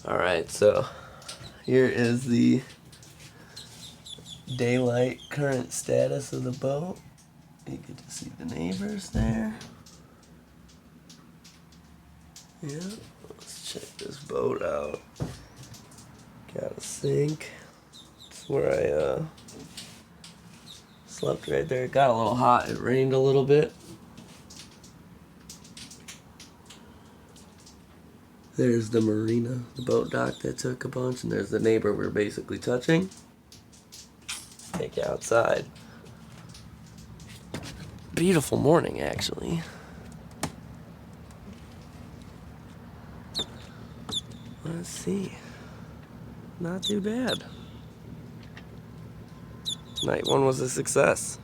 Alright, so here is the daylight current status of the boat. You get to see the neighbors there. Yeah, let's check this boat out. Got a sink. That's where I slept right there. It got a little hot. It rained a little bit. There's the marina, the boat dock that took a bunch, and there's the neighbor we're basically touching. Take you outside. Beautiful morning, actually. Let's see. Not too bad. Night one was a success.